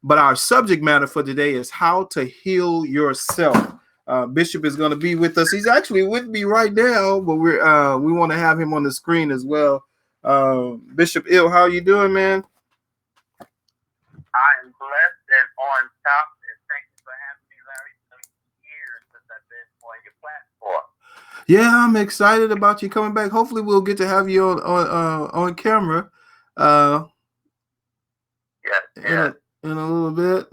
But our subject matter for today is how to heal yourself. Bishop is going to be with us. He's actually with me right now, but we want to have him on the screen as well. Bishop Ill, how you doing, man? I am blessed and on top, and thank you for having me, Larry. It's been years since I've been on your platform. Yeah, I'm excited about you coming back. Hopefully, we'll get to have you on camera. In a little bit.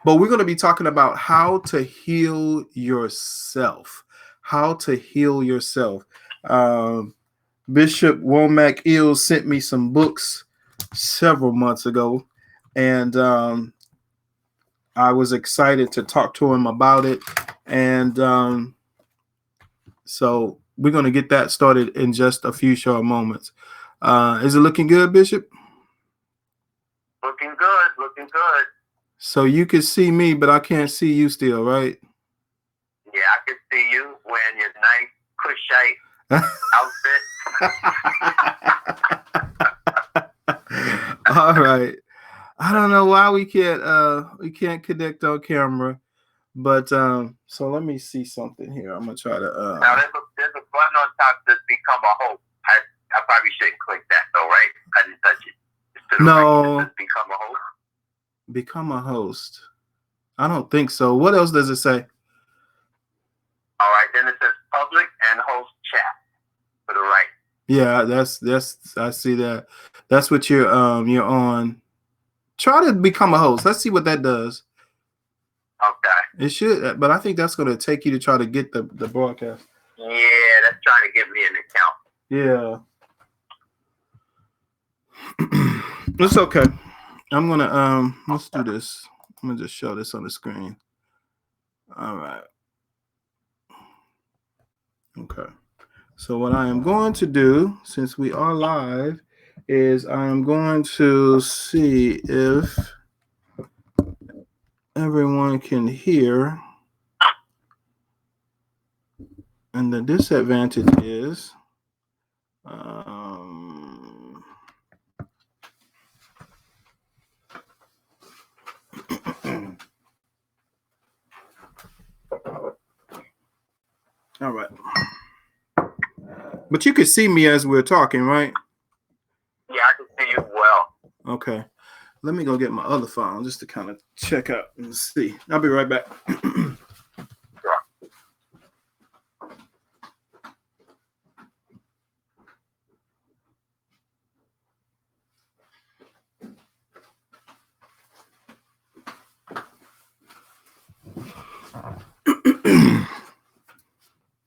But we're going to be talking about how to heal yourself. How to heal yourself. Bishop Womack-El sent me some books several months ago, and I was excited to talk to him about it. And so we're going to get that started in just a few short moments. Is it looking good, Bishop? Looking good, looking good. So you can see me, but I can't see you still, right? Yeah, I can see you wearing your nice Kushite outfit. All right. I don't know why we can't connect on camera, but so let me see something here. I'm gonna try to. Now there's a button on top that become a host. I probably shouldn't click that though, right? I didn't touch it. No. Become a host. Become a host. I don't think so. What else does it say? All right, then it says public and host chat to the right. Yeah, that's I see that. That's what you're on. Try to become a host. Let's see what that does. Okay. It should, but I think that's going to take you to try to get the broadcast. Yeah, that's trying to give me an account. Yeah. It's okay. I'm gonna let's do this. I'm gonna just show this on the screen. All right. Okay. So what I am going to do, since we are live, is I am going to see if everyone can hear. And the disadvantage is all right. But you can see me as we're talking, right? Yeah, I can see you well. Okay. Let me go get my other phone just to kind of check out and see. I'll be right back.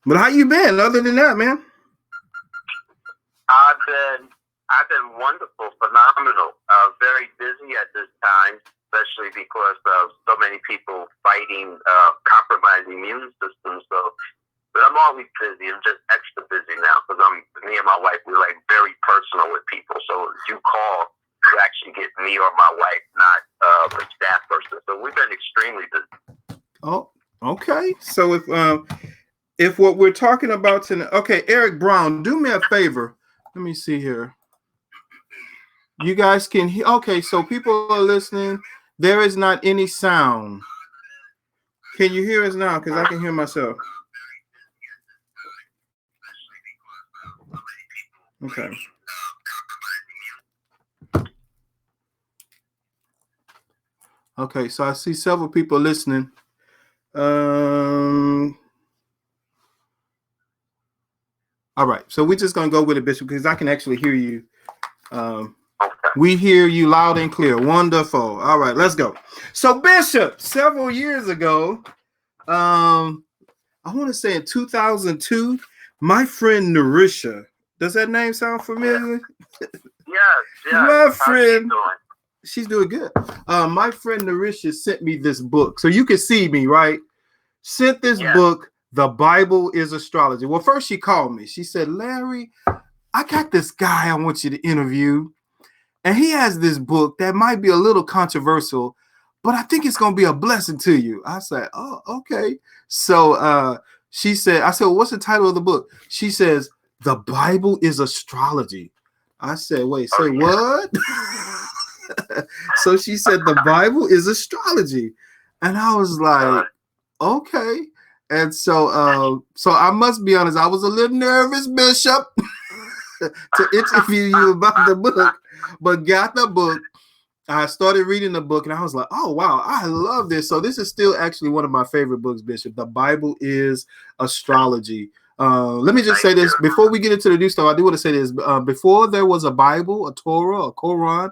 But how you been other than that, man? I've been wonderful, phenomenal. Very busy at this time, especially because of so many people fighting compromised immune systems. But I'm always busy. I'm just extra busy now because me and my wife, we're like very personal with people. So if you call, you actually get me or my wife, not a staff person. So we've been extremely busy. Oh, okay. So if what we're talking about tonight, okay, Eric Brown, do me a favor. Let me see here. You guys can hear. Okay, so people are listening. There is not any sound. Can you hear us now? Because I can hear myself. Okay. Okay, so I see several people listening. All right, so we're just gonna go with it, Bishop, because I can actually hear you. We hear you loud and clear. Wonderful. All right, let's go. So, Bishop, several years ago, I want to say in 2002, my friend Narisha. Does that name sound familiar? Yes. My friend. She's doing good. My friend Narisha sent me this book. So you can see me, right? Sent this book, The Bible is Astrology. Well, first she called me. She said, Larry, I got this guy I want you to interview. And he has this book that might be a little controversial, but I think it's going to be a blessing to you. I said, oh, okay. So she said, I said, well, what's the title of the book? She says, The Bible is Astrology. I said, wait, say what? So she said the Bible is astrology. And I was like, okay. And so so I must be honest, I was a little nervous, Bishop, to interview you about the book, but got the book. I started reading the book and I was like, oh, wow, I love this. So this is still actually one of my favorite books, Bishop. The Bible is astrology. Let me just say this before we get into the new stuff. I do want to say this. Before there was a Bible, a Torah, a Quran,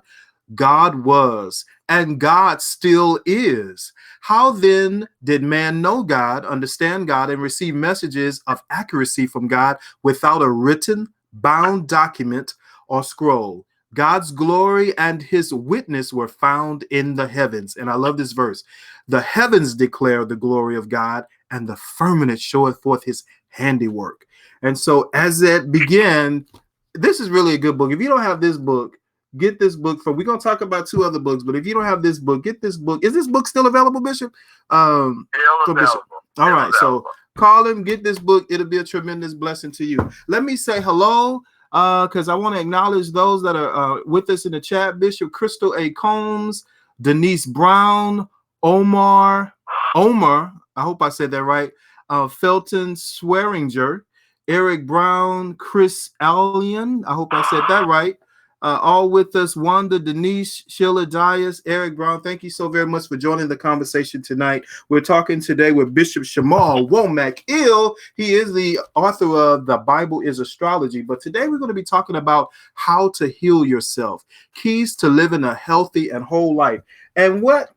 God was, and God still is. How then did man know God, understand God, and receive messages of accuracy from God without a written, bound document or scroll? God's glory and his witness were found in the heavens. And I love this verse. The heavens declare the glory of God, and the firmament showeth forth his handiwork. And so as it began, this is really a good book. If you don't have this book, get this book. We're going to talk about two other books, but if you don't have this book, get this book. Is this book still available, Bishop? Still available. All right. So call him, get this book. It'll be a tremendous blessing to you. Let me say hello, because I want to acknowledge those that are with us in the chat. Bishop Crystal A. Combs, Denise Brown, Omar, I hope I said that right, Felton Swearinger, Eric Brown, Chris Allian, I hope I said that right. All with us, Wanda, Denise, Sheila Dias, Eric Brown. Thank you so very much for joining the conversation tonight. We're talking today with Bishop Shammah Womack-El. He is the author of The Bible is Astrology. But today we're going to be talking about how to heal yourself, keys to living a healthy and whole life. And what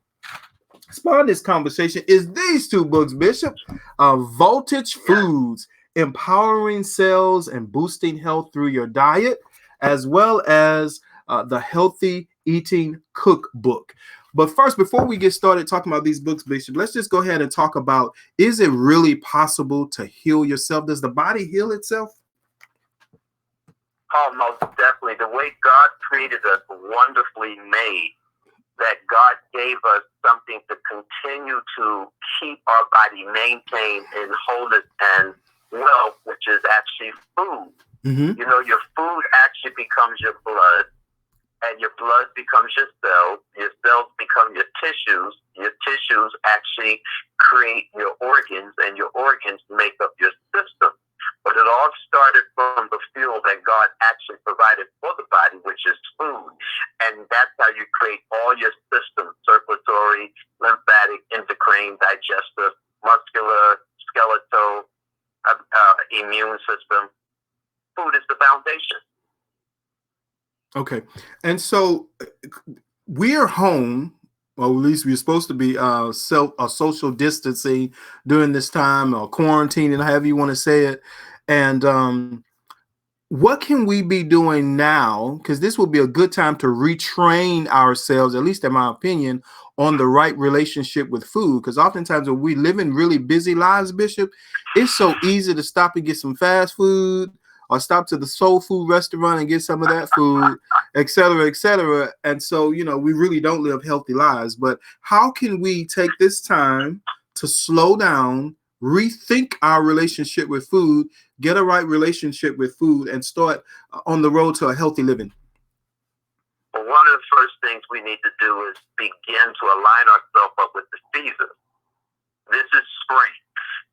spawned this conversation is these two books, Bishop. Voltage Foods, Empowering Cells and Boosting Health Through Your Diet, as well as the Healthy Eating Cookbook. But first, before we get started talking about these books, Bishop, let's just go ahead and talk about, is it really possible to heal yourself? Does the body heal itself? Oh, most definitely. The way God created us, wonderfully made, that God gave us something to continue to keep our body maintained in wholeness and wealth, which is actually food. Mm-hmm. You know, your food actually becomes your blood, and your blood becomes your cells become your tissues actually create your organs, and your organs make up your system. But it all started from the fuel that God actually provided for the body, which is food. And that's how you create all your systems: circulatory, lymphatic, endocrine, digestive, muscular, skeletal, immune system. Food is the foundation. Okay. And so we're home, or at least we're supposed to be social distancing during this time, or quarantining, however you want to say it. And what can we be doing now? Because this will be a good time to retrain ourselves, at least in my opinion, on the right relationship with food. Because oftentimes when we live in really busy lives, Bishop, it's so easy to stop and get some fast food, or stop to the soul food restaurant and get some of that food, et cetera, et cetera. And so, you know, we really don't live healthy lives. But how can we take this time to slow down, rethink our relationship with food, get a right relationship with food, and start on the road to a healthy living? Well, one of the first things we need to do is begin to align ourselves up with the seasons. This is spring.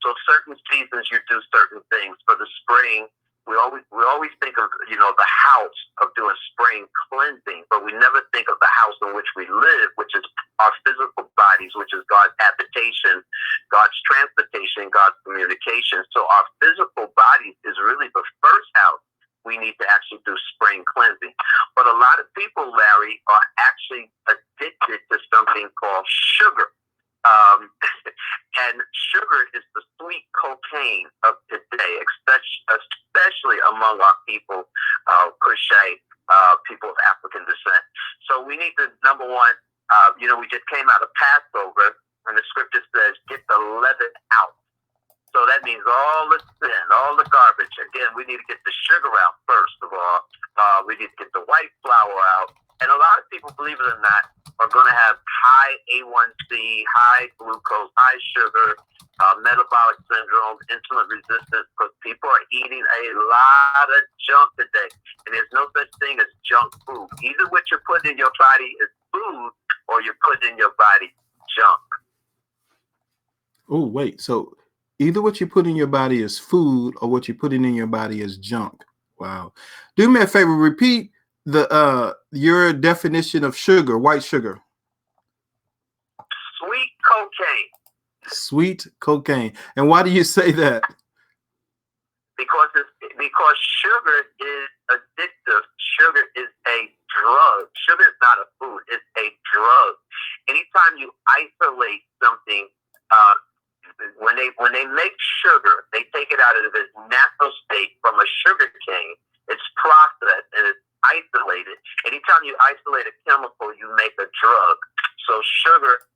So certain seasons you do certain things. For the spring, we always think of, you know, the house of doing spring cleansing, but we never think of the house in which we live, which is our physical bodies, which is God's habitation, God's transportation, God's communication. So our physical bodies is really the first house we need to actually do spring cleansing. But a lot of people, Larry, are actually addicted to something called sugar. And sugar is the sweet cocaine of today, especially among our people, crochet, people of African descent. So we need to, number one, you know, we just came out of Passover, and the scripture says, get the leaven out. So that means all the sin, all the garbage. Again, we need to get the sugar out first of all. We need to get the white flour out. And a lot of people, believe it or not, are going to have high high A1C, high glucose, high sugar, metabolic syndrome, insulin resistance, because people are eating a lot of junk today. And there's no such thing as junk food. Either what you're putting in your body is food or you're putting in your body junk. Oh, wait. So either what you put in your body is food or what you put in your body is junk. Wow. Do me a favor, repeat your definition of sugar, white sugar. Sweet cocaine. Sweet cocaine. And why do you say that? Because sugar is addictive. Sugar is a drug. Sugar is not a food. It's a drug. Anytime you isolate something, when they make sugar, they take it out of its natural state from a sugar cane. It's processed and it's isolated. Anytime you isolate a chemical, you make a drug. So sugar,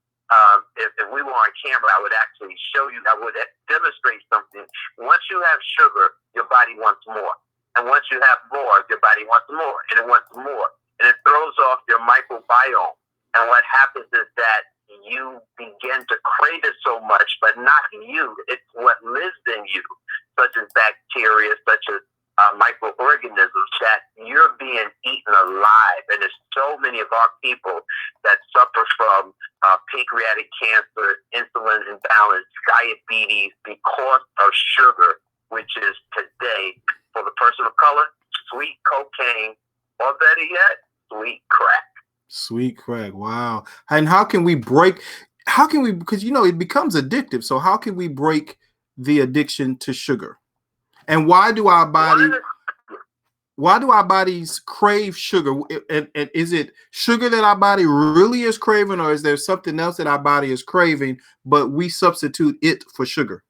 if we were on camera, I would actually show you, I would demonstrate something. Once you have sugar, your body wants more. And once you have more, your body wants more. And it wants more. And it throws off your microbiome. And what happens is that you begin to crave it so much, but not you. It's what lives in you, such as bacteria, such as microorganisms, that you're being eaten alive. And there's so many of our people that suffer from pancreatic cancer, insulin imbalance, diabetes because of sugar, which is today, for the person of color, sweet cocaine, or better yet, sweet crack. Sweet crack. Wow. And how can we, because it becomes addictive. So how can we break the addiction to sugar? And why do our bodies crave sugar? And is it sugar that our body really is craving, or is there something else that our body is craving, but we substitute it for sugar?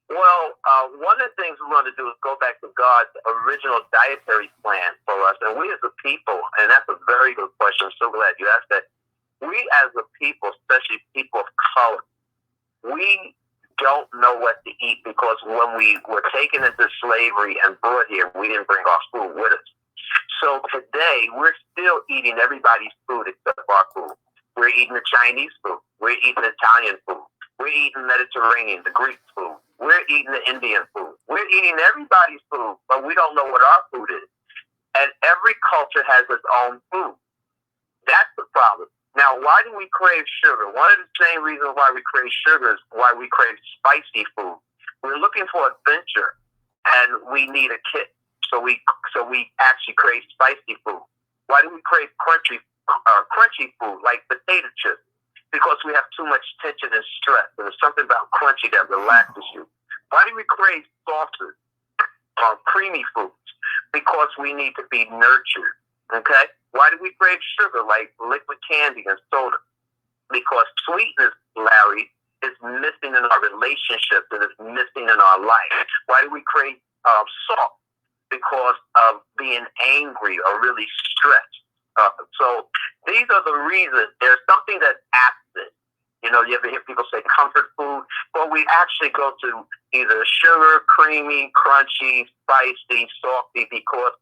Well, one of the things we want to do is go back to God's original dietary plan for us. And we as a people, and that's a very good question. I'm so glad you asked that. We as a people, especially people of color, we don't know what to eat because when we were taken into slavery and brought here, we didn't bring our food with us. So today, we're still eating everybody's food except our food. We're eating the Chinese food. We're eating Italian food. We're eating Mediterranean, the Greek food. We're eating the Indian food. We're eating everybody's food, but we don't know what our food is. And every culture has its own food. That's the problem. Now, why do we crave sugar? One of the same reasons why we crave sugar is why we crave spicy food. We're looking for adventure, and we need a kick. So we actually crave spicy food. Why do we crave crunchy food like potato chips? Because we have too much tension and stress. And there's something about crunchy that relaxes you. Why do we crave sauces or creamy foods? Because we need to be nurtured. Okay? Why do we crave sugar like liquid candy and soda? Because sweetness, Larry, is missing in our relationships and is missing in our life. Why do we crave salt? Because of being angry or really stressed. So these are the reasons. There's something that's absent. You ever hear people say comfort food? Well, we actually go to either sugar, creamy, crunchy, spicy, salty, because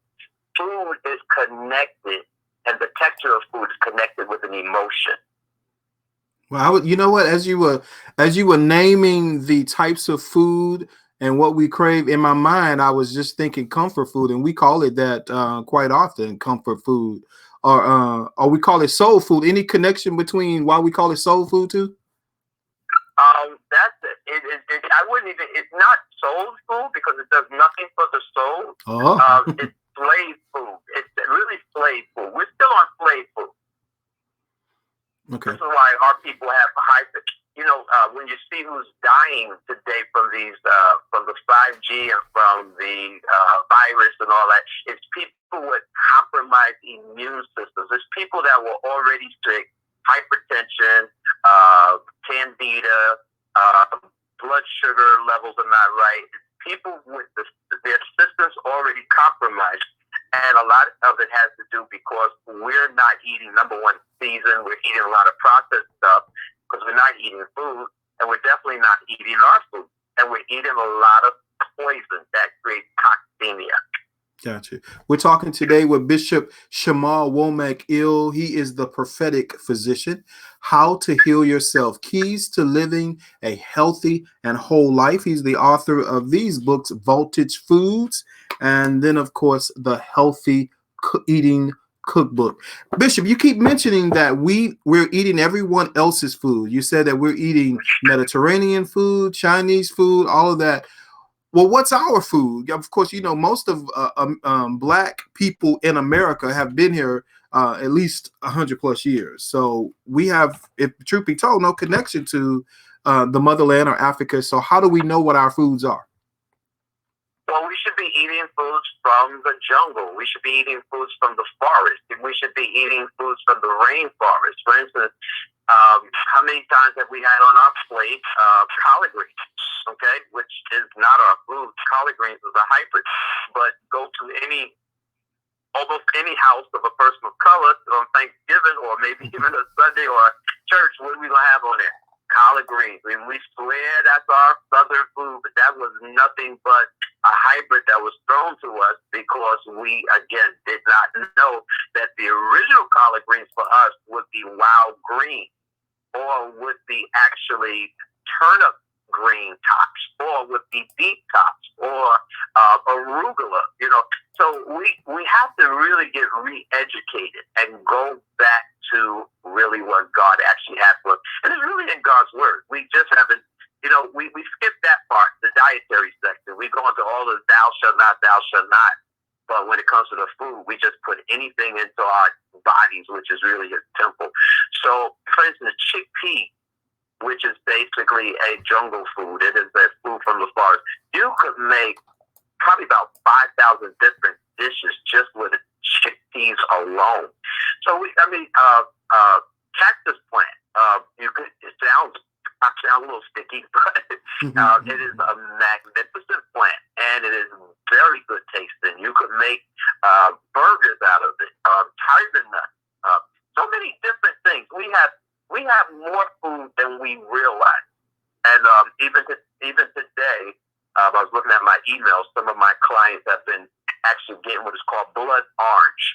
food is connected, and the texture of food is connected with an emotion. Well, you know what? As you were naming the types of food and what we crave, in my mind, I was just thinking comfort food, and we call it that quite often, comfort food, or we call it soul food. Any connection between why we call it soul food too? That's it. I wouldn't even. It's not soul food because it does nothing for the soul. Oh. It's slave food. It's really slave food. We're still on slave food. Okay. This is why our people have hyper. When you see who's dying today from the 5G and from the virus and all that, it's people with compromised immune systems. It's people that were already sick, hypertension, candida, blood sugar levels are not right. It's people with their systems already compromised. And a lot of it has to do because we're not eating, number one, seasoned. We're eating a lot of processed stuff because we're not eating food, and we're definitely not eating our food. And we're eating a lot of poison that creates toxemia. Gotcha. We're talking today with Bishop Shammah Womack-El. He is the prophetic physician. How to Heal Yourself, Keys to Living a Healthy and Whole Life. He's the author of these books, Voltage Foods, and then, of course, the Healthy Eating Cookbook. Bishop, you keep mentioning that we're eating everyone else's food. You said that we're eating Mediterranean food, Chinese food, all of that. Well, what's our food? Of course, most of Black people in America have been here at least 100+ years. So we have, if truth be told, no connection to the motherland or Africa. So how do we know what our foods are? Well, we should be eating foods from the jungle. We should be eating foods from the forest. We should be eating foods from the rainforest. For instance, how many times have we had on our plate collard greens, okay, which is not our food. Collard greens is a hybrid. But go to almost any house of a person of color on Thanksgiving or maybe even a Sunday or a church, what are we going to have on there? Collard greens. I mean, we swear that's our southern food, but that was nothing but a hybrid that was thrown to us because we, again, did not know that the original collard greens for us would be wild green or would be actually turnip green tops or would be beet tops or arugula, So we have to really get re-educated and go back to really what God actually has for us. And it's really in God's word. We just haven't, we skipped that part, the dietary section. We go into all the thou shalt not, thou shalt not. But when it comes to the food, we just put anything into our bodies, which is really his temple. So, for instance, chickpea, which is basically a jungle food. It is a food from the forest. You could make probably about 5,000 different dishes just with chickpeas alone. So cactus plant. I sound a little sticky, but it is a magnificent plant, and it is very good tasting. You could make burgers out of it. Tiger nut. So many different things. We have more food than we realize, and even today, I was looking at my emails. Some of my clients have been actually getting what is called blood orange.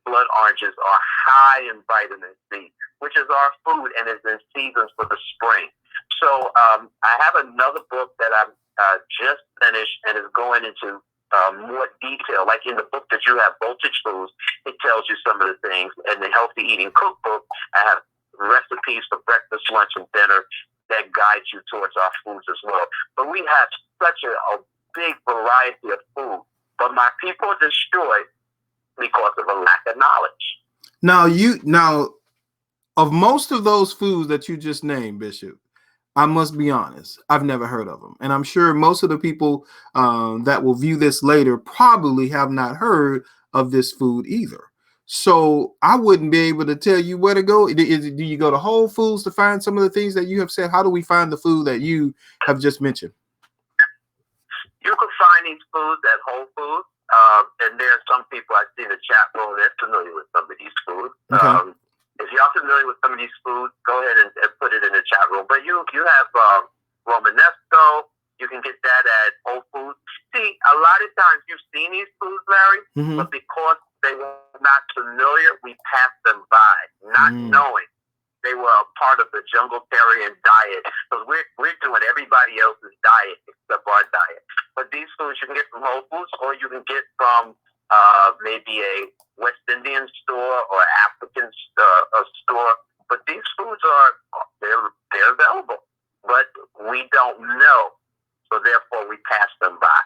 Blood oranges are high in vitamin C, which is our food and is in seasons for the spring. So I have another book that I've just finished and is going into more detail. Like in the book that you have, Voltage Foods, it tells you some of the things. And the Healthy Eating Cookbook, I have recipes for breakfast, lunch, and dinner that guide you towards our foods as well. But we have such a big variety of food. But my people are destroyed because of a lack of knowledge. Now, of most of those foods that you just named, Bishop, I must be honest, I've never heard of them. And I'm sure most of the people that will view this later probably have not heard of this food either. So I wouldn't be able to tell you where to go. Do you go to Whole Foods to find some of the things that you have said? How do we find the food that you have just mentioned? You can find these foods at Whole Foods. And there are some people I see in the chat room that are familiar with some of these foods. Okay. If y'all familiar with some of these foods, go ahead and put it in the chat room. But you have Romanesco. You can get that at Whole Foods. See, a lot of times you've seen these foods, Larry, but because they were not familiar, we passed them by, not knowing they were a part of the jungletarian diet. Because we're doing everybody else's diet except our diet. But these foods you can get from Whole Foods, or you can get from maybe a West Indian store or African store. But these foods they're available, but we don't know, so therefore we pass them by.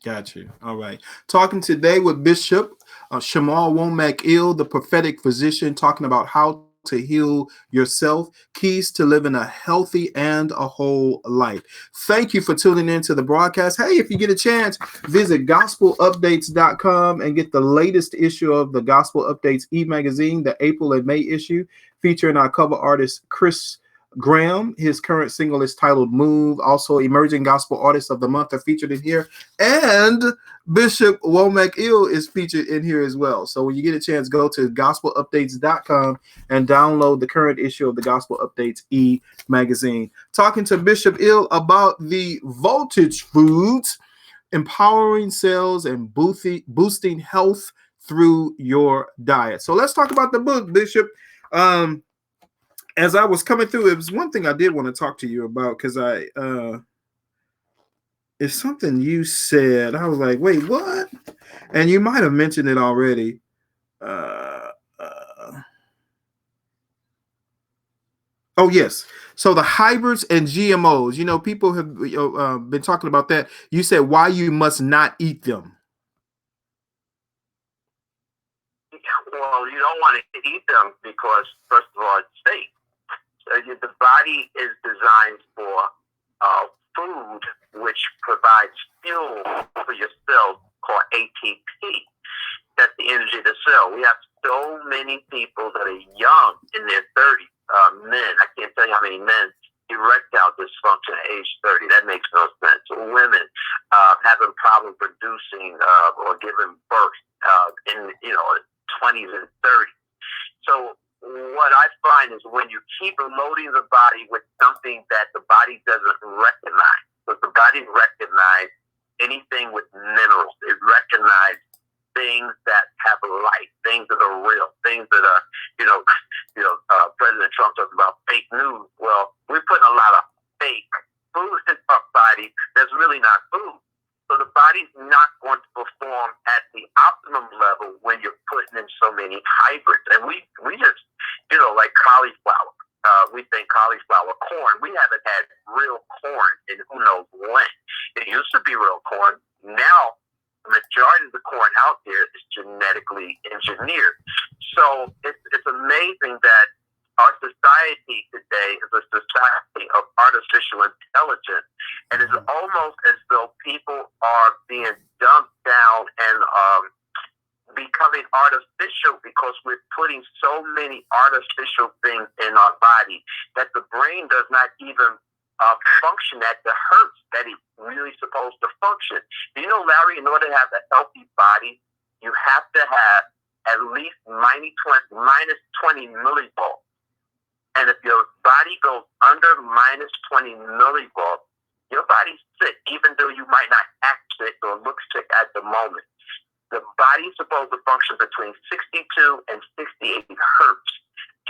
Got you. All right. Talking today with Bishop Shammah Womack-El, the prophetic physician, talking about how to heal yourself, keys to living a healthy and a whole life. Thank you for tuning in to the broadcast. Hey, if you get a chance, visit gospelupdates.com and get the latest issue of the Gospel Updates e-magazine, the April and May issue, featuring our cover artist, Chris Graham. His current single is titled Move. Also, Emerging Gospel Artists of the Month are featured in here. And Bishop Womack-El is featured in here as well. So when you get a chance, go to gospelupdates.com and download the current issue of the Gospel Updates e-magazine. Talking to Bishop El about the Voltage Foods. empowering cells and boosting health through your diet. So let's talk about the book, Bishop. As I was coming through, it was one thing I did want to talk to you about, because it's something you said. I was like, wait, what? And you might have mentioned it already. Oh, yes. So the hybrids and GMOs, people have been talking about that. You said why you must not eat them. Well, you don't want to eat them because, first of all, it's safe. The body is designed for food, which provides fuel for your cells called ATP. That's the energy of the cell. We have so many people that are young, in their 30s, men. I can't tell you how many men erectile dysfunction at age 30. That makes no sense. Women having problem producing or giving birth in 20s and 30s. So what I find is when you keep loading the body with something that the body doesn't recognize, but the body recognizes anything with minerals. It recognizes things that have life, things that are real, things that are, President Trump talks about fake news. Well, we're putting a lot of fake food in our body that's really not food. So the body's not going to perform at the optimum level when you're putting in so many hybrids. And we just, like cauliflower. We think cauliflower, corn. We haven't had real corn in who knows when. It used to be real corn. Now, the majority of the corn out there is genetically engineered. So it's amazing that our society today is a society of artificial intelligence. And it's almost as though people are being dumped down and becoming artificial because we're putting so many artificial things in our body that the brain does not even function at the hertz that it's really supposed to function. Larry, in order to have a healthy body, you have to have at least minus 20 millivolts. And if your body goes under minus 20 millivolts, your body's sick, even though you might not act sick or look sick at the moment. The body's supposed to function between 62 and 68 hertz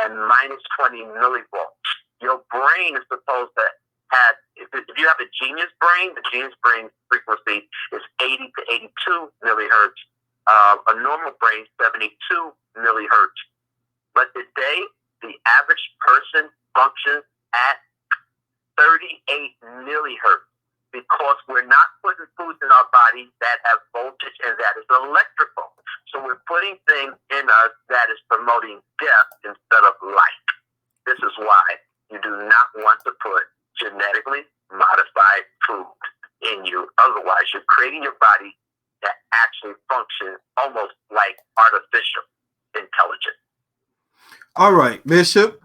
and minus 20 millivolts. Your brain is supposed to have, if you have a genius brain, the genius brain frequency is 80 to 82 millihertz. A normal brain, 72 millihertz. But today, the average person functions at 38 millihertz because we're not putting foods in our body that have voltage and that is electrical. So we're putting things in us that is promoting death instead of life. This is why you do not want to put genetically modified food in you. Otherwise, you're creating your body that actually functions almost like artificial intelligence. All right, Bishop.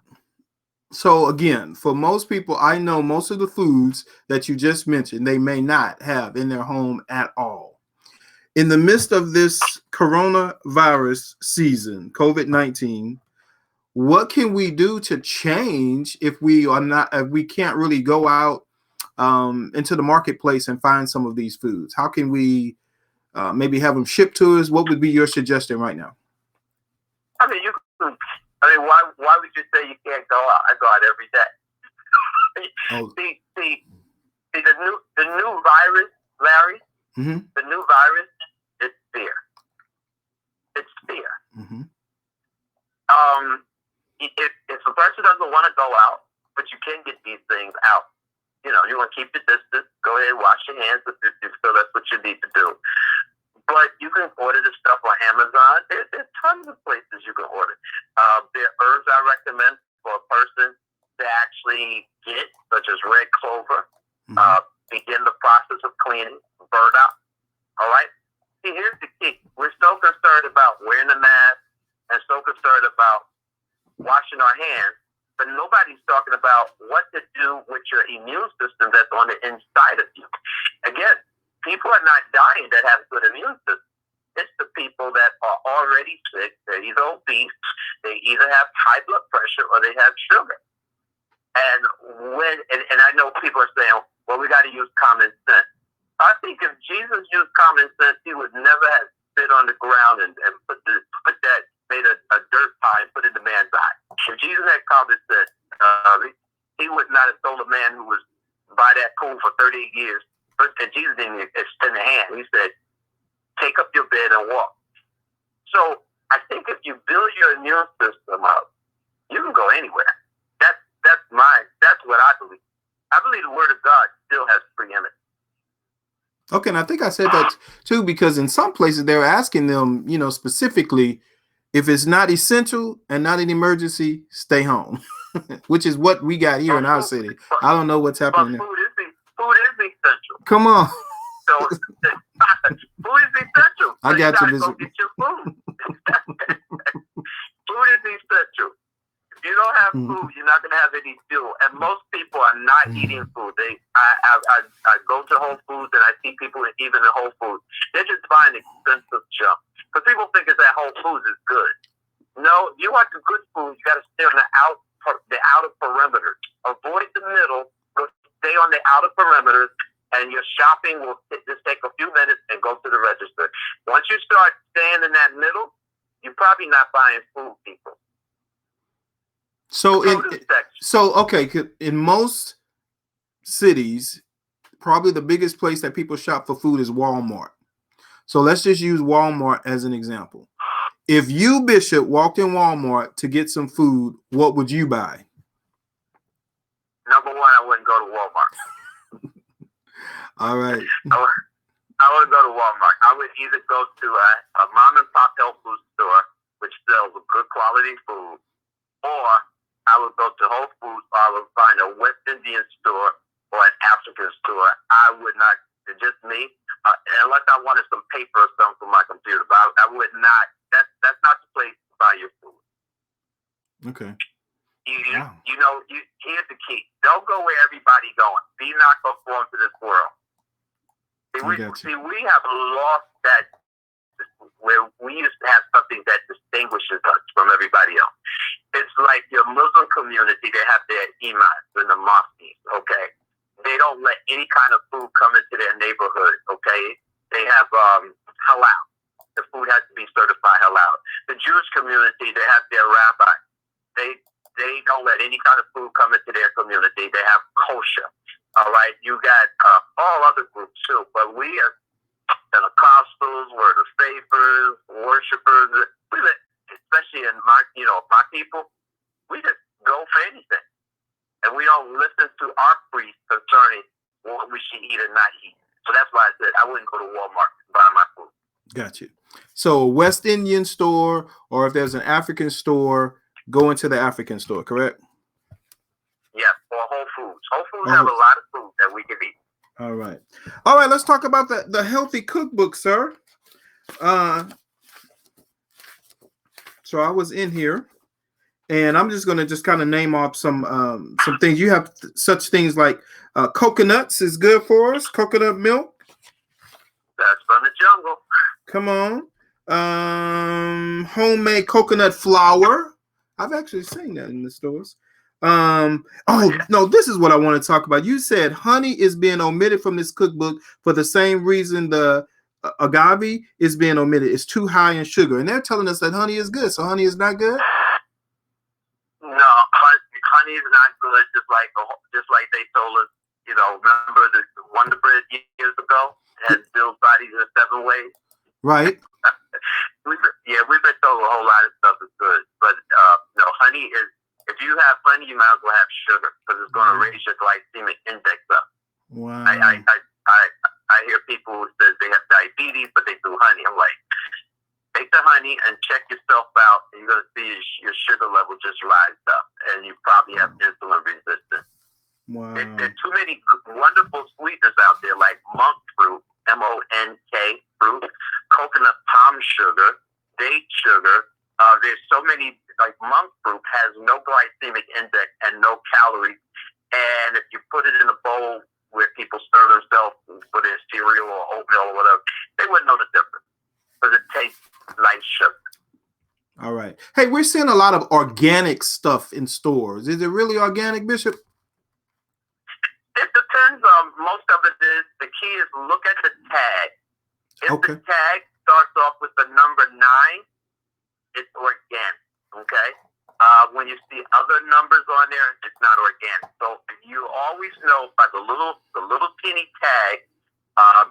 So again, for most people, I know most of the foods that you just mentioned, they may not have in their home at all. In the midst of this coronavirus season, COVID-19, what can we do to change if we can't really go out into the marketplace and find some of these foods? How can we maybe have them shipped to us? What would be your suggestion right now? Why would you say you can't go out? I go out every day. Oh. See, the new virus, Larry. Mm-hmm. The new virus is fear. It's fear. Mm-hmm. If a person doesn't want to go out, but you can get these things out. You want to keep your distance. Go ahead, wash your hands if you feel that's what you need to do. But you can order this stuff on Amazon. There's tons of places you can order. There are herbs I recommend for a person to actually get, such as red clover. Mm-hmm. Begin the process of cleaning, burdock. All right? See, here's the key. We're so concerned about wearing a mask and so concerned about washing our hands, but nobody's talking about what to do with your immune system that's on the inside of you. Again, people are not dying that have good immune system. It's the people that are already sick. They're either obese, they either have high blood pressure, or they have sugar. And I know people are saying, well, we got to use common sense. I think if Jesus used common sense, he would never have spit on the ground and put that, made a dirt pie and put it in the man's eye. If Jesus had common sense, he would not have told a man who was by that pool for 38 years. And Jesus didn't extend a hand. He said, take up your bed and walk. So I think if you build your immune system up, you can go anywhere. That's what I believe. I believe the word of God still has preeminence. Okay, and I think I said that too, because in some places they're asking them, specifically, if it's not essential and not an emergency, stay home, which is what we got here in our city. I don't know what's happening there. Food is essential. Come on. So food is essential. So I got you. Go get your food. Food is essential. If you don't have food, you're not going to have any fuel. And most people are not eating food. I go to Whole Foods and I see people even in Whole Foods. They're just buying expensive junk. Because people think that Whole Foods is good. No, if you want the good food, you got to stay on the outer perimeter. Avoid the middle. Stay on the outer perimeter, and your shopping will just take a few minutes and go to the register. Once you start staying in that middle, you're probably not buying food, people. So in most cities, probably the biggest place that people shop for food is Walmart. So let's just use Walmart as an example. If you, Bishop, walked in Walmart to get some food, what would you buy? Number one, I wouldn't go to Walmart. All right. I would go to Walmart. I would either go to a mom and pop health food store, which sells good quality food, or I would go to Whole Foods, or I would find a West Indian store or an African store. I would not, just me, unless I wanted some paper or something for my computer, but I would not, that's not the place to buy your food. Okay. Here's the key. Don't go where everybody's going. Be not conformed to this world. We have lost that, where we used to have something that distinguishes us from everybody else. It's like your Muslim community, they have their imams in the mosques, okay? They don't let any kind of food come into their neighborhood, okay? They have halal. The food has to be certified halal. The Jewish community, they have their rabbi. They don't let any kind of food come into their community. They have kosher, all right? You got all other groups too, but we are Pentecostals, Word of Faithers, worshipers. We let, especially in my people, we just go for anything, and we don't listen to our priests concerning what we should eat or not eat. So that's why I said I wouldn't go to Walmart to buy my food. Got you. So West Indian store, or if there's an African store, go into the African store, correct? Yeah, or Whole Foods. Whole Foods have a lot of food that we can eat. All right. Let's talk about the Healthy Cookbook, sir. So I was in here, and I'm just going to kind of name off some things. You have such things like coconuts is good for us. Coconut milk. That's from the jungle. Come on. Homemade coconut flour. I've actually seen that in the stores. No, this is what I want to talk about. You said honey is being omitted from this cookbook for the same reason the agave is being omitted. It's too high in sugar, and they're telling us that honey is good. So honey is not good? No, honey is not good. Just like they told us. Remember the Wonder Bread years ago? It had Bill's bodies in 7 ways. Right. We've been told a whole lot of stuff is good, but no, honey is. If you have honey, you might as well have sugar because it's going to raise your glycemic index up. Wow. I hear people who says they have diabetes, but they do honey. I'm like, take the honey and check yourself out, and you're going to see your sugar level just rise up, and you probably have insulin resistance. Wow. There are too many wonderful sweeteners out there, like monk fruit, MONK fruit, coconut palm sugar, date sugar. There's so many, like monk fruit has no glycemic index and no calories. And if you put it in a bowl where people serve themselves for their cereal or oatmeal or whatever, they wouldn't know the difference because it tastes like sugar. All right. Hey, we're seeing a lot of organic stuff in stores. Is it really organic, Bishop? It depends. Most of it is, the key is look at the tag. If the tag starts off with the number 9, it's organic. Okay. When you see other numbers on there, it's not organic. So you always know by the little teeny tag,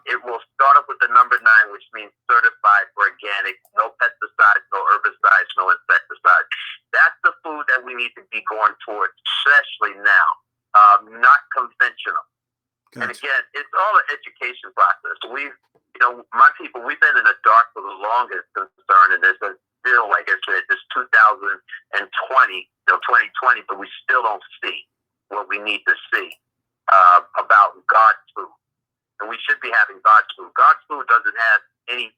it will start off with the number 9, which means certified organic, no pesticides, no herbicides, no insecticides. That's the food that we need to be going towards, especially now. Not conventional. Gotcha. And again, it's all an education process. My people, we've been in the dark for the longest concern, and there's still, like I said, it's 2020, 2020, but we still don't see what we need to see about God's food. And we should be having God's food. God's food doesn't have any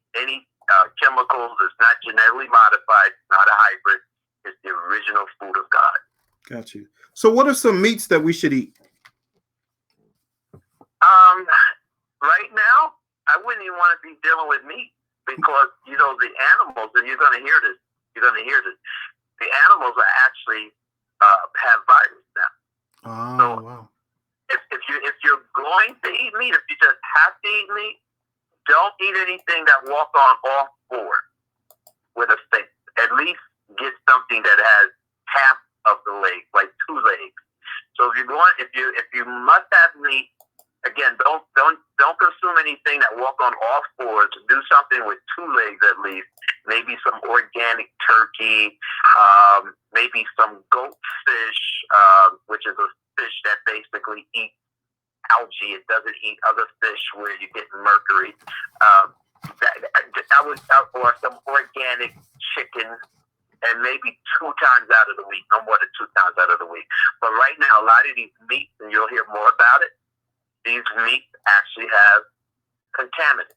chemicals. It's not genetically modified. It's not a hybrid. It's the original food of God. Got you. So what are some meats that we should eat? Right now, I wouldn't even want to be dealing with meat because, the animals, and you're going to hear this. The animals are actually have virus now. Oh, so wow. If you're going to eat meat, if you just have to eat meat, don't eat anything that walks on all fours with a stick. At least get something that has half of the leg, like 2 legs. So if you must have meat, again, don't consume anything that walk on all fours. Do something with 2 legs at least. Maybe some organic turkey, maybe some goat fish, which is a fish that basically eats algae. It doesn't eat other fish where you get mercury. Or some organic chicken, and maybe 2 times out of the week, no more than 2 times out of the week. But right now, a lot of these meats, and you'll hear more about it, these meats actually have contaminants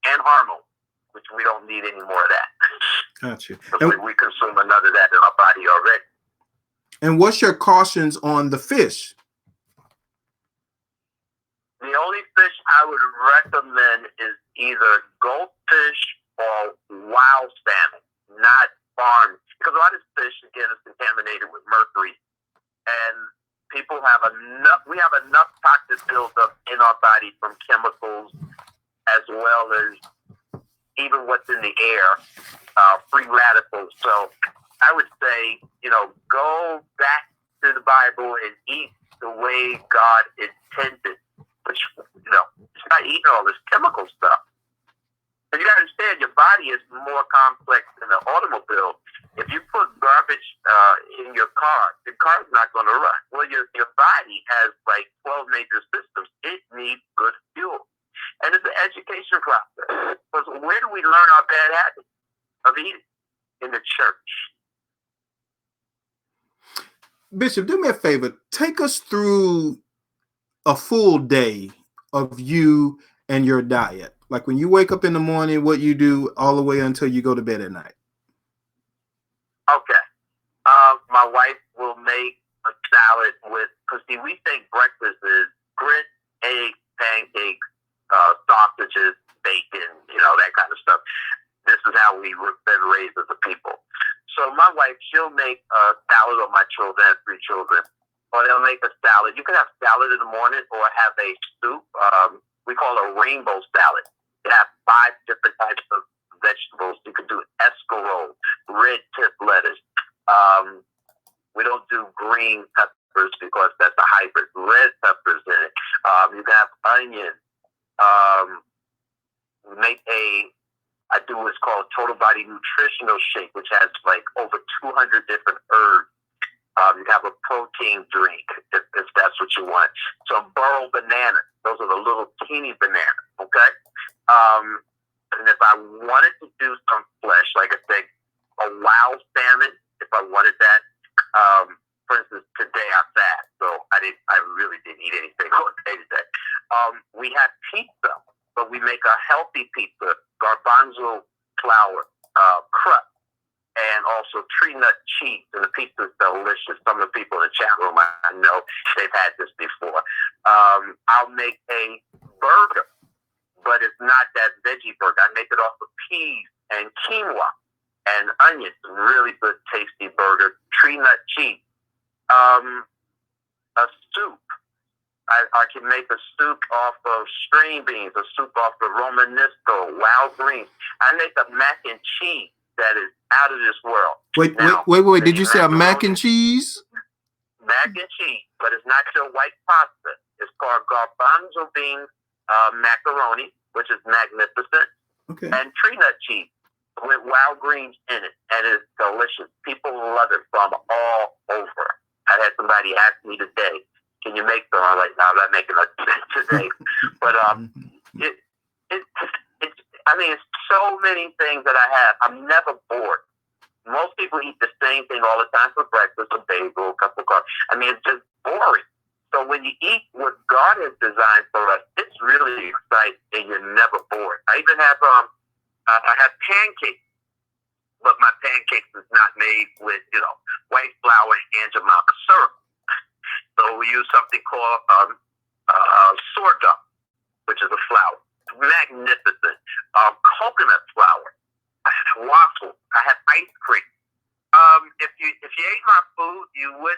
and hormones, which we don't need any more of that. Gotcha. We consume enough of that in our body already. And what's your cautions on the fish? The only fish I would recommend is either goldfish or wild salmon, not farmed. Because a lot of fish, again, is contaminated with mercury. And we have enough toxic buildup in our body from chemicals as well as even what's in the air, free radicals. So I would say, go back to the Bible and eat the way God intended. Which, it's not eating all this chemical stuff. And you got to understand, your body is more complex than an automobile. If you put garbage in your car's not going to run. Well, your body has like 12 major systems. It needs good fuel. And it's an education process. Because where do we learn our bad habits of eating? In the church. Bishop, do me a favor. Take us through a full day of you and your diet. Like when you wake up in the morning, what you do all the way until you go to bed at night. Okay. My wife will make a salad because we think breakfast is grits, eggs, pancakes, sausages, bacon, that kind of stuff. This is how we've been raised as a people. So my wife, she'll make a salad on my children. I have 3 children. Or they'll make a salad. You can have salad in the morning or have a soup. We call it a rainbow salad. You have 5 different types of vegetables. You can do escarole, red tip lettuce. We don't do green peppers because that's a hybrid. Red peppers in it. You can have onion. I do what's called total body nutritional shake, which has like over 200 different herbs. You have a protein drink if that's what you want. Some burro bananas. Those are the little teeny bananas, okay? And if I wanted to do some flesh, like I said, a wild salmon, if I wanted that, for instance, today I fast, so I really didn't eat anything all day today. We have pizza, but we make a healthy pizza, garbanzo flour, crust, and also tree nut cheese, and the pizza is delicious. Some of the people in the chat room, I know they've had this before. I'll make a burger, but it's not that veggie burger. I make it off of peas and quinoa and onions. Really good, tasty burger. Tree nut cheese. A soup. I can make a soup off of string beans, a soup off of Romanesco, wild greens. I make a mac and cheese that is out of this world. Wait. Did you say a mac and cheese? Mac and cheese, but it's not your white pasta. It's called garbanzo bean macaroni, which is magnificent. Okay. And tree nut cheese with wild greens in it, and it's delicious. People love it from all over. I had somebody ask me today, "Can you make them?" I'm like, "No, I'm not making it today." But it's so many things that I have. I'm never bored. Most people eat the same thing all the time for breakfast: a bagel, a cup of coffee. I mean, it's just boring. So when you eat what God has designed for us, it's really exciting, and you're never bored. I even have I have pancakes, but my pancakes is not made with white flour and Aunt Jemima syrup. So we use something called sorghum, which is a flour. Magnificent. Coconut flour. I have waffles. I have ice cream. If you ate my food, you would,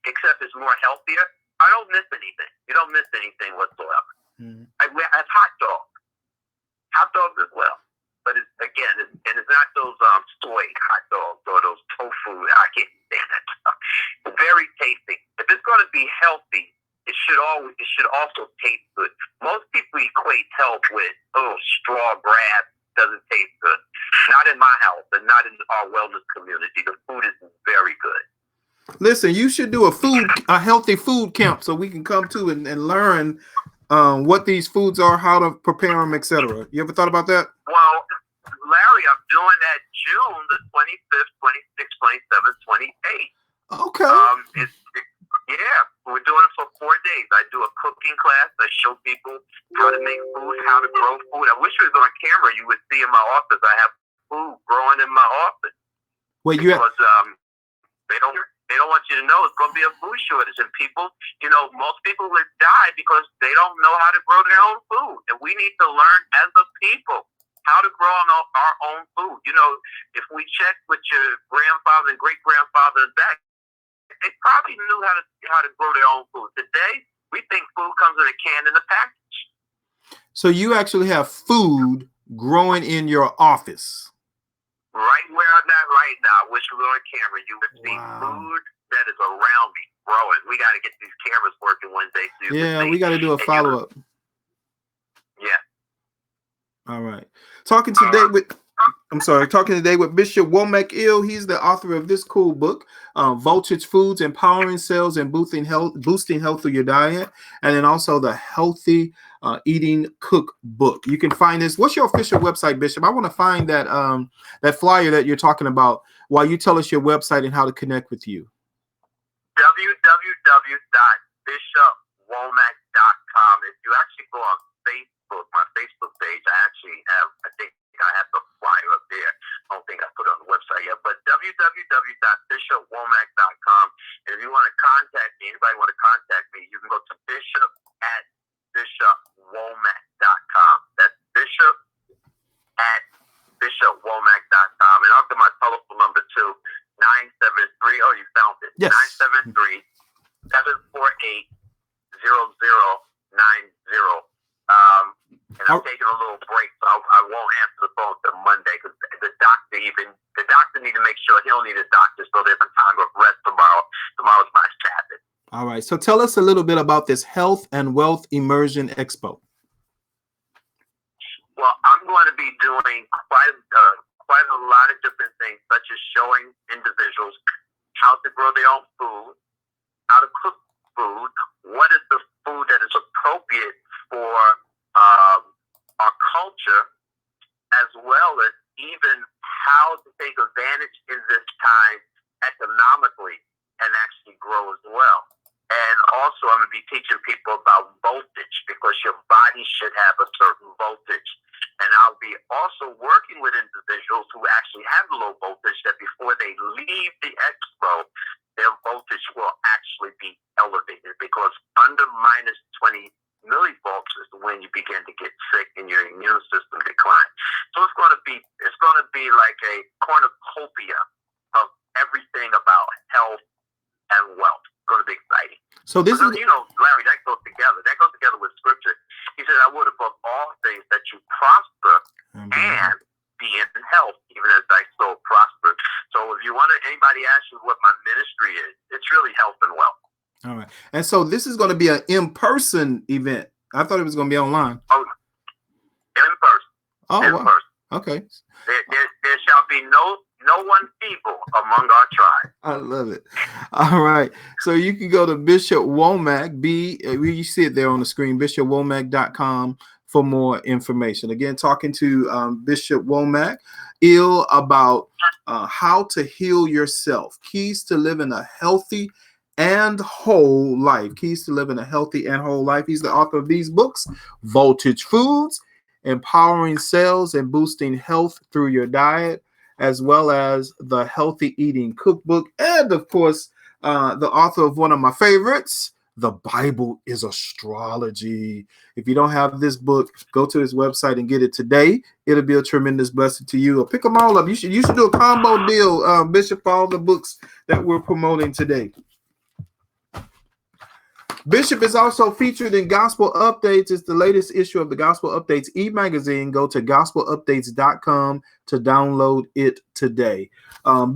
except it's more healthier. I don't miss anything. You don't miss anything whatsoever. Mm. I have hot dogs. Hot dogs as well. But it's not those soy hot dogs or those tofu. I can't stand that stuff. It's very tasty. If it's going to be healthy, it should also taste good. Most people equate health with straw grass doesn't taste good. Not in my house and not in our wellness community. The food is very good. Listen, you should do a healthy food camp so we can come to and learn what these foods are, how to prepare them, etc. You ever thought about that? Well, Larry, I'm doing that June the 25th, 26th, 27th, 28th. Okay. We're doing it for 4 days. I do a cooking class. I show people how to make food, how to grow food. I wish it was on camera. You would see in my office. I have food growing in my office. Wait, because they don't want you to know it's going to be a food shortage, and people, most people would die because they don't know how to grow their own food, and we need to learn as a people how to grow our own food. If we check with your grandfather and great grandfather back, they probably knew how to grow their own food. Today, we think food comes in a can in a package. So you actually have food growing in your office. Right where I'm at right now, which we're on camera, you would see food that is around me growing. We got to get these cameras working one day. So we got to do a follow-up. Yeah. All right. Talking today with Bishop Womack-El. He's the author of this cool book, Voltage Foods, Empowering Cells and Boosting Health Through Your Diet, and then also the Healthy Eating Cookbook. You can find this. What's your official website, Bishop? I want to find that flyer that you're talking about while you tell us your website and how to connect with you. www.bishopwomack.com. If you actually go on Facebook, my Facebook page, I think I have the flyer up there. I don't think I put it on the website yet, but www.bishopwomack.com. And if you want to contact me, anybody want to contact me, you can go to bishop@bishopwomack.com. That's bishop@bishopwomack.com. And I'll give my telephone number too, 973. Oh, you found it. Yes. 973-748-0090. And I'm taking a little break, so I won't answer the phone till Monday because the doctor need to make sure he don't need a doctor, so there's a time of rest tomorrow. Tomorrow's my Sabbath. All right. So tell us a little bit about this Health and Wealth Immersion Expo. Well, I'm going to be doing quite a lot of different things, such as showing individuals how to grow their own food, how to cook food, what is the food that is appropriate for our culture, as well as even how to take advantage in this time economically and actually grow as well. And also I'm going to be teaching people about voltage, because your body should have a certain voltage. And I'll be also working with individuals who actually have low voltage, that before they leave the expo, their voltage will actually be elevated, because under minus 20 millivolts is when you begin to get sick and your immune system declines. So it's going to be like a cornucopia of everything about health and wealth. It's going to be exciting. So this is, Larry, that goes together. That goes together with scripture. He said, I would above all things that you prosper and be in health, even as thy soul prosper. So if you want to, anybody asks you what my ministry is, it's really health and wealth. All right. And so this is going to be an in-person event. I thought it was going to be online. Oh, in person. Oh, in wow. person. Okay. There shall be no one feeble among our tribe. I love it. All right. So you can go to Bishop Womack, you see it there on the screen, bishopwomack.com for more information. Again, talking to Bishop Womack-El about how to heal yourself, keys to living a healthy and whole life. Keys to living a healthy and whole life. He's the author of these books, Voltage Foods, Empowering Cells and Boosting Health Through Your Diet, as well as the Healthy Eating Cookbook, and of course, the author of one of my favorites, The Bible is Astrology. If you don't have this book, go to his website and get it today. It'll be a tremendous blessing to you. Or pick them all up. You should do a combo deal, Bishop, for all the books that we're promoting today. Bishop is also featured in Gospel Updates. It's the latest issue of the Gospel Updates e-magazine. Go to gospelupdates.com to download it today.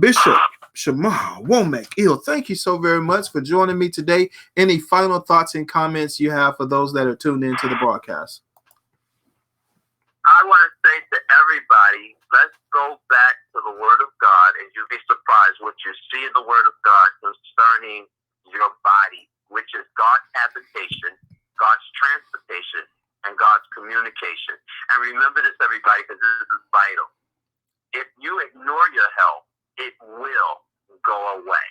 Bishop Shammah Womack-El, thank you so very much for joining me today. Any final thoughts and comments you have for those that are tuned into the broadcast? I want to say to everybody, let's go back to the Word of God, and you'll be surprised what you see in the Word of God concerning your body, which is God's habitation, God's transportation, and God's communication. And remember this, everybody, because this is vital. If you ignore your health, it will go away.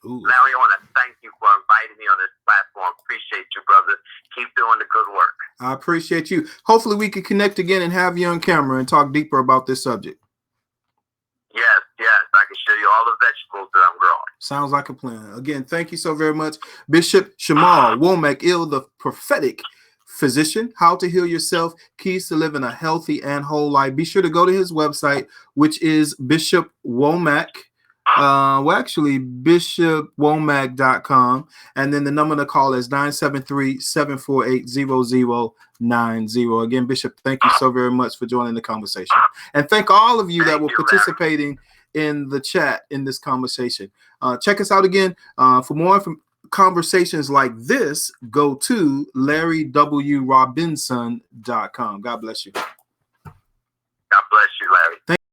Ooh. Larry, I want to thank you for inviting me on this platform. Appreciate you, brother. Keep doing the good work. I appreciate you. Hopefully we can connect again and have you on camera and talk deeper about this subject. Yes. I can show you all the vegetables that I'm growing. Sounds like a plan. Again, thank you so very much. Bishop Shammah Womack-El, the Prophetic Physician, How to Heal Yourself, Keys to Living a Healthy and Whole Life. Be sure to go to his website, which is Bishop Womack. bishopwomack.com. And then the number to call is 973-748-0090. Again, Bishop, thank you so very much for joining the conversation. And thank all of you that were participating in the chat in this conversation. Check us out again. For more conversations like this, go to LarryWRobinson.com. God bless you. God bless you, Larry.